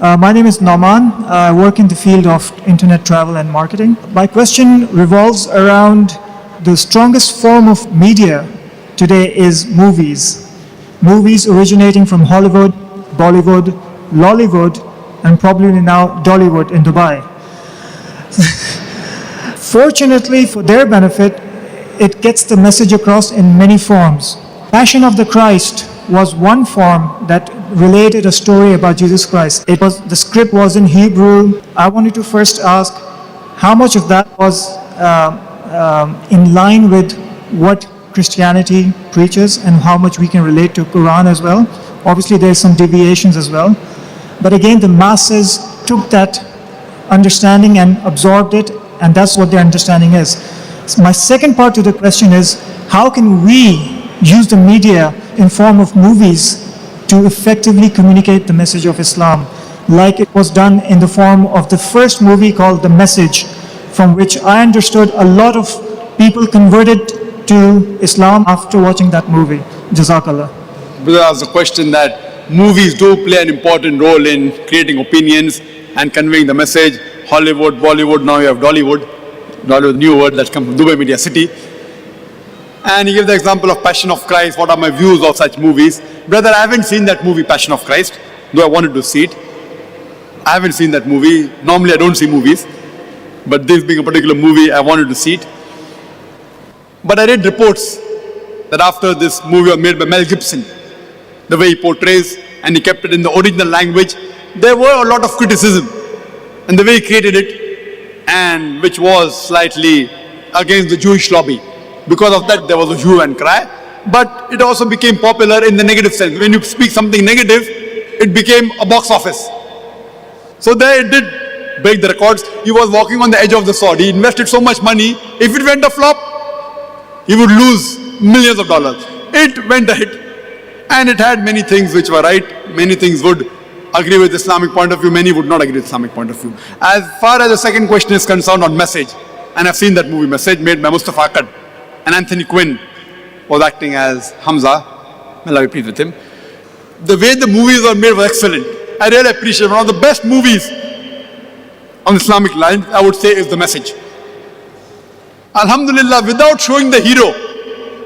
My name is Nauman. I work in the field of internet travel and marketing. My question revolves around the strongest form of media today is movies. Movies originating from Hollywood, Bollywood, Lollywood, and probably now Dollywood in Dubai. Fortunately, for their benefit, it gets the message across in many forms. Passion of the Christ was one form that related a story about Jesus Christ. The script was in Hebrew. I wanted to first ask how much of that was in line with what Christianity preaches and how much we can relate to Quran as well. Obviously, there's some deviations as well. But again, the masses took that understanding and absorbed it, and that's what their understanding is. So my second part to the question is, how can we use the media in form of movies to effectively communicate the message of Islam, like it was done in the form of the first movie called The Message, from which I understood a lot of people converted to Islam after watching that movie. Jazakallah. Brother asked the question that movies do play an important role in creating opinions and conveying the message. Hollywood, Bollywood, now you have Dollywood. Dollywood, new word that's come from Dubai Media City. And he gave the example of Passion of Christ. What are my views of such movies? Brother, I haven't seen that movie, Passion of Christ, though I wanted to see it. I haven't seen that movie. Normally I don't see movies, but this being a particular movie, I wanted to see it. But I read reports that after this movie was made by Mel Gibson, the way he portrays and he kept it in the original language, there were a lot of criticism in the way he created it, and which was slightly against the Jewish lobby. Because of that, there was a hue and cry. But it also became popular in the negative sense. When you speak something negative, it became a box office. So there it did break the records. He was walking on the edge of the sword. He invested so much money. If it went a flop, he would lose millions of dollars. It went a hit. And it had many things which were right. Many things would agree with Islamic point of view. Many would not agree with Islamic point of view. As far as the second question is concerned on Message, and I've seen that movie, Message, made by Mustafa Akkad, and Anthony Quinn was acting as Hamza. May Allah be pleased with him. The way the movies were made was excellent. I really appreciate it. One of the best movies on Islamic lines, I would say, is The Message. Alhamdulillah, without showing the hero,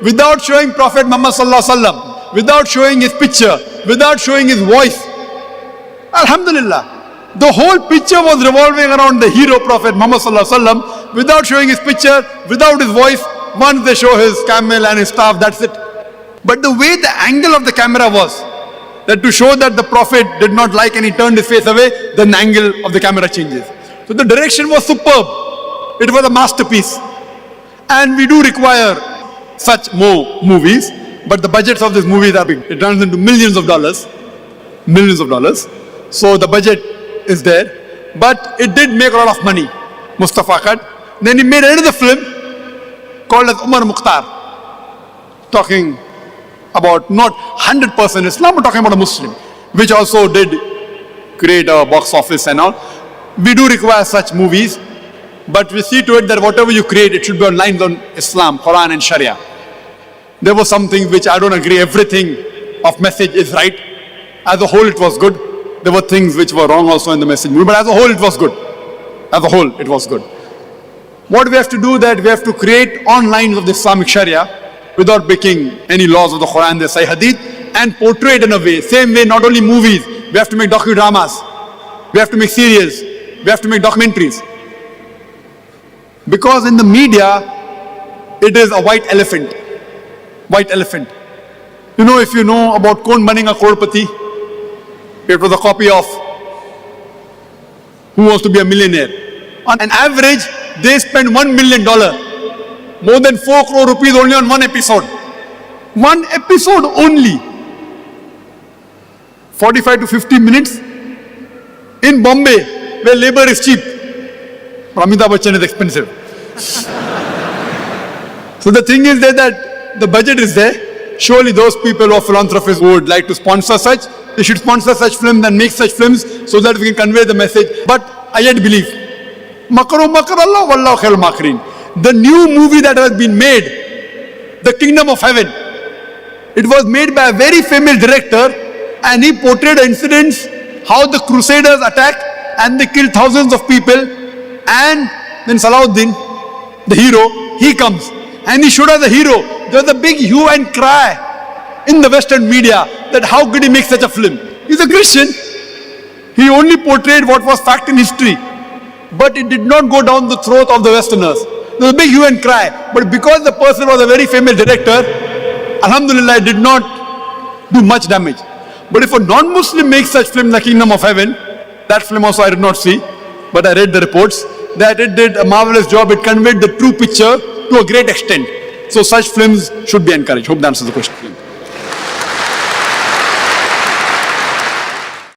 without showing Prophet Muhammad Sallallahu Alaihi Wasallam, without showing his picture, without showing his voice, Alhamdulillah, the whole picture was revolving around the hero Prophet Muhammad Sallallahu Alaihi Wasallam, without showing his picture, without his voice. Once they show his camel and his staff, that's it. But the way the angle of the camera was, that to show that the Prophet did not like and he turned his face away, then the angle of the camera changes. So the direction was superb. It was a masterpiece. And we do require such more movies, but the budgets of these movies are big. It runs into millions of dollars. Millions of dollars. So the budget is there. But it did make a lot of money, Mustafa Akkad. Then he made another film called as Umar Mukhtar, talking about not 100% Islam, but talking about a Muslim, which also did create a box office and all. We do require such movies, but we see to it that whatever you create, it should be on lines on Islam, Quran and Sharia. There were some things which I don't agree, everything of Message is right. As a whole, it was good. There were things which were wrong also in the Message movie, but as a whole, it was good. As a whole, it was good. What we have to do that we have to create on lines of the Islamic Sharia without breaking any laws of the Quran, the Sahih Hadith, and portray it in a way. Same way, not only movies, we have to make docudramas, we have to make series, we have to make documentaries. Because in the media, it is a white elephant. White elephant. You know, if you know about Kaun Banega Crorepati, it was a copy of Who Wants to Be a Millionaire. On an average, they spend $1 million, more than 4 crore rupees only on one episode. One episode only. 45 to 50 minutes in Bombay, where labor is cheap. But Amitabh Bachchan is expensive. So the thing is that the budget is there. Surely those people or philanthropists who would like to sponsor such, they should sponsor such films and make such films so that we can convey the message. But I yet believe, Makaru makar Allah wallahu khairul makirin. The new movie that has been made, The Kingdom of Heaven, it was made by a very famous director and he portrayed incidents how the Crusaders attacked and they killed thousands of people, and then Salahuddin, the hero, he comes and he showed us the hero. There was a big hue and cry in the Western media that how could he make such a film? He's a Christian. He only portrayed what was fact in history, but it did not go down the throat of the Westerners. There was a big hue and cry, but because the person was a very famous director, Alhamdulillah, it did not do much damage. But if a non-Muslim makes such film, The Kingdom of Heaven, that film also I did not see, but I read the reports, that it did a marvelous job. It conveyed the true picture to a great extent. So such films should be encouraged. Hope that answers the question.